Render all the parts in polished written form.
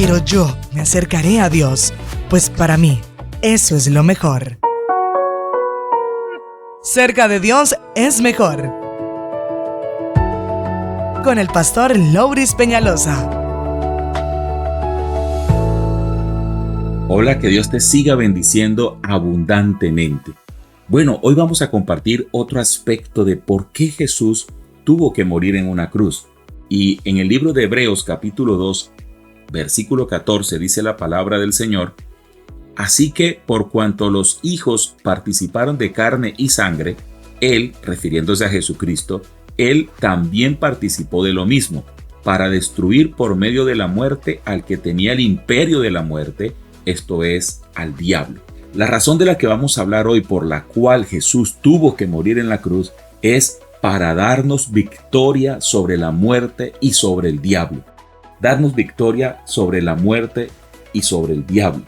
pero yo me acercaré a Dios, pues para mí eso es lo mejor. Cerca de Dios es mejor. Con el pastor Louris Peñalosa. Hola, que Dios te siga bendiciendo abundantemente. Bueno, hoy vamos a compartir otro aspecto de por qué Jesús tuvo que morir en una cruz. Y en el libro de Hebreos capítulo 2, versículo 14 dice la palabra del Señor: así que por cuanto los hijos participaron de carne y sangre, Él, refiriéndose a Jesucristo, Él también participó de lo mismo, para destruir por medio de la muerte al que tenía el imperio de la muerte, esto es, al diablo. La razón de la que vamos a hablar hoy, por la cual Jesús tuvo que morir en la cruz, es para darnos victoria sobre la muerte y sobre el diablo. Darnos victoria sobre la muerte y sobre el diablo.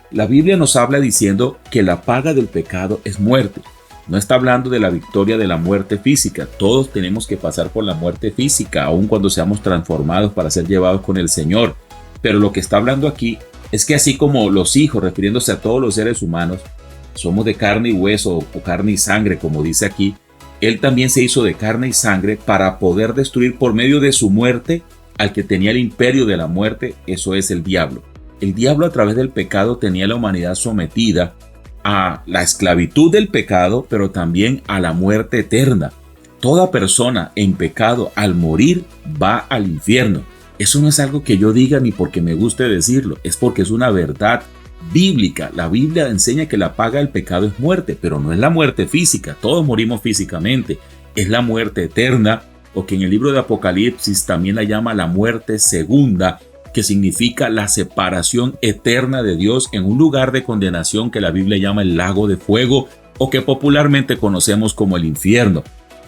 La Biblia nos habla diciendo que la paga del pecado es muerte. No está hablando de la victoria de la muerte física. Todos tenemos que pasar por la muerte física, aun cuando seamos transformados para ser llevados con el Señor. Pero lo que está hablando aquí es que así como los hijos, refiriéndose a todos los seres humanos, somos de carne y hueso o carne y sangre, como dice aquí, Él también se hizo de carne y sangre para poder destruir por medio de su muerte al que tenía el imperio de la muerte, eso es el diablo. El diablo, a través del pecado, tenía a la humanidad sometida a la esclavitud del pecado, pero también a la muerte eterna. Toda persona en pecado al morir va al infierno. Eso no es algo que yo diga ni porque me guste decirlo, es porque es una verdad bíblica. La Biblia enseña que la paga del pecado es muerte, pero no es la muerte física. Todos morimos físicamente. Es la muerte eterna, o que en el libro de Apocalipsis también la llama la muerte segunda, que significa la separación eterna de Dios en un lugar de condenación que la Biblia llama el lago de fuego, o que popularmente conocemos como el infierno.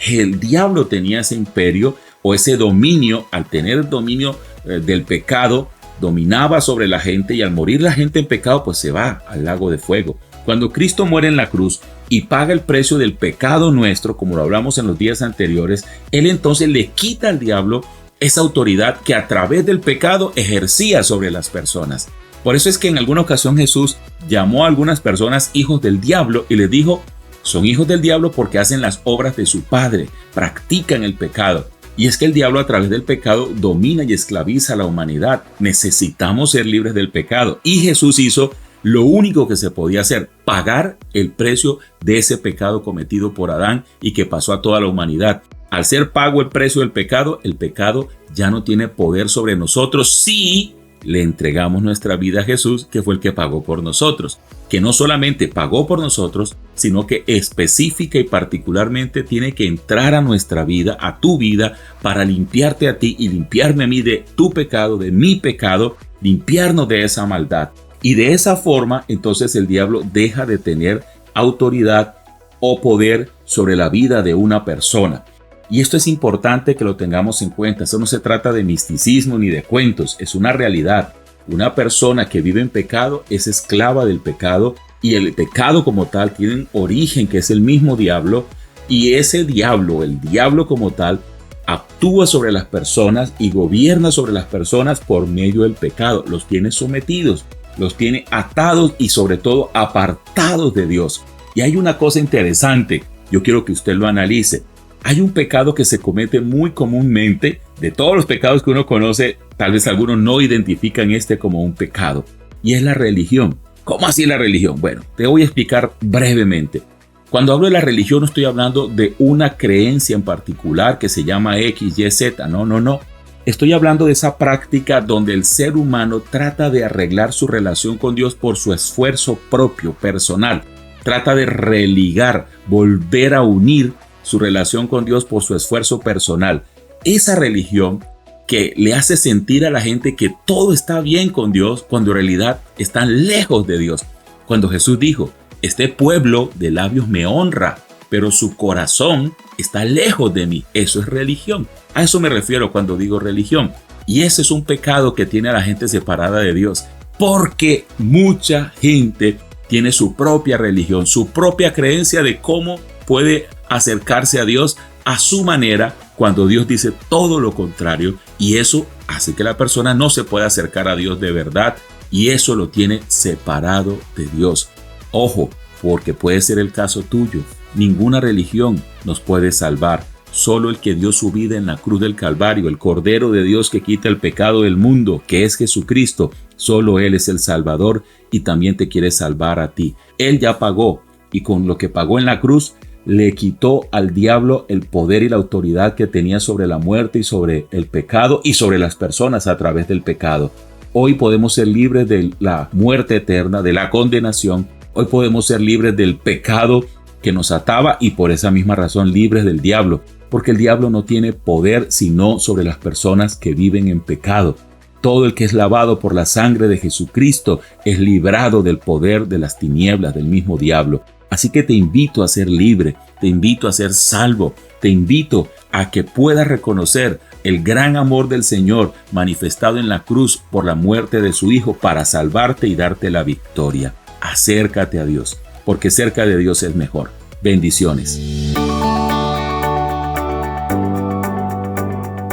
El diablo tenía ese imperio o ese dominio. Al tener el dominio del pecado, dominaba sobre la gente, y al morir la gente en pecado, pues se va al lago de fuego. Cuando Cristo muere en la cruz y paga el precio del pecado nuestro, como lo hablamos en los días anteriores, Él entonces le quita al diablo esa autoridad que a través del pecado ejercía sobre las personas. Por eso es que en alguna ocasión Jesús llamó a algunas personas hijos del diablo y les dijo: son hijos del diablo porque hacen las obras de su padre, practican el pecado. Y es que el diablo, a través del pecado, domina y esclaviza a la humanidad. Necesitamos ser libres del pecado, y Jesús hizo lo único que se podía hacer: pagar el precio de ese pecado cometido por Adán y que pasó a toda la humanidad. Al ser pago el precio del pecado, el pecado ya no tiene poder sobre nosotros si le entregamos nuestra vida a Jesús, que fue el que pagó por nosotros. Que no solamente pagó por nosotros, sino que específica y particularmente tiene que entrar a nuestra vida, a tu vida, para limpiarte a ti y limpiarme a mí de tu pecado, de mi pecado, limpiarnos de esa maldad. Y de esa forma, entonces el diablo deja de tener autoridad o poder sobre la vida de una persona. Y esto es importante que lo tengamos en cuenta. Esto no se trata de misticismo ni de cuentos, es una realidad. Una persona que vive en pecado es esclava del pecado, y el pecado como tal tiene un origen que es el mismo diablo, y ese diablo, el diablo como tal, actúa sobre las personas y gobierna sobre las personas por medio del pecado. Los tiene sometidos, los tiene atados y sobre todo apartados de Dios. Y hay una cosa interesante, yo quiero que usted lo analice. Hay un pecado que se comete muy comúnmente. De todos los pecados que uno conoce, tal vez algunos no identifican este como un pecado, y es la religión. ¿Cómo así la religión? Bueno, te voy a explicar brevemente. Cuando hablo de la religión, no estoy hablando de una creencia en particular que se llama X, Y, Z. No. Estoy hablando de esa práctica donde el ser humano trata de arreglar su relación con Dios por su esfuerzo propio, personal. Trata de religar, volver a unir su relación con Dios por su esfuerzo personal. Esa religión que le hace sentir a la gente que todo está bien con Dios, cuando en realidad están lejos de Dios. Cuando Jesús dijo: este pueblo de labios me honra, pero su corazón está lejos de mí. Eso es religión. A eso me refiero cuando digo religión. Y ese es un pecado que tiene a la gente separada de Dios, porque mucha gente tiene su propia religión, su propia creencia de cómo puede acercarse a Dios a su manera, cuando Dios dice todo lo contrario, y eso hace que la persona no se pueda acercar a Dios de verdad y eso lo tiene separado de Dios. Ojo, porque puede ser el caso tuyo. Ninguna religión nos puede salvar. Solo el que dio su vida en la cruz del Calvario, el Cordero de Dios que quita el pecado del mundo, que es Jesucristo, solo Él es el Salvador y también te quiere salvar a ti. Él ya pagó y con lo que pagó en la cruz le quitó al diablo el poder y la autoridad que tenía sobre la muerte y sobre el pecado y sobre las personas a través del pecado. Hoy podemos ser libres de la muerte eterna, de la condenación. Hoy podemos ser libres del pecado que nos ataba y por esa misma razón libres del diablo, porque el diablo no tiene poder sino sobre las personas que viven en pecado. Todo el que es lavado por la sangre de Jesucristo es librado del poder de las tinieblas del mismo diablo. Así que te invito a ser libre, te invito a ser salvo, te invito a que puedas reconocer el gran amor del Señor manifestado en la cruz por la muerte de su Hijo para salvarte y darte la victoria. Acércate a Dios, porque cerca de Dios es mejor. Bendiciones.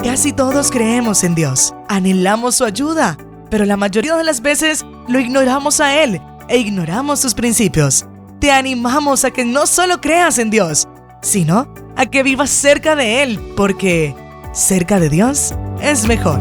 Casi todos creemos en Dios, anhelamos su ayuda, pero la mayoría de las veces lo ignoramos a Él e ignoramos sus principios. Te animamos a que no solo creas en Dios, sino a que vivas cerca de Él, porque cerca de Dios es mejor.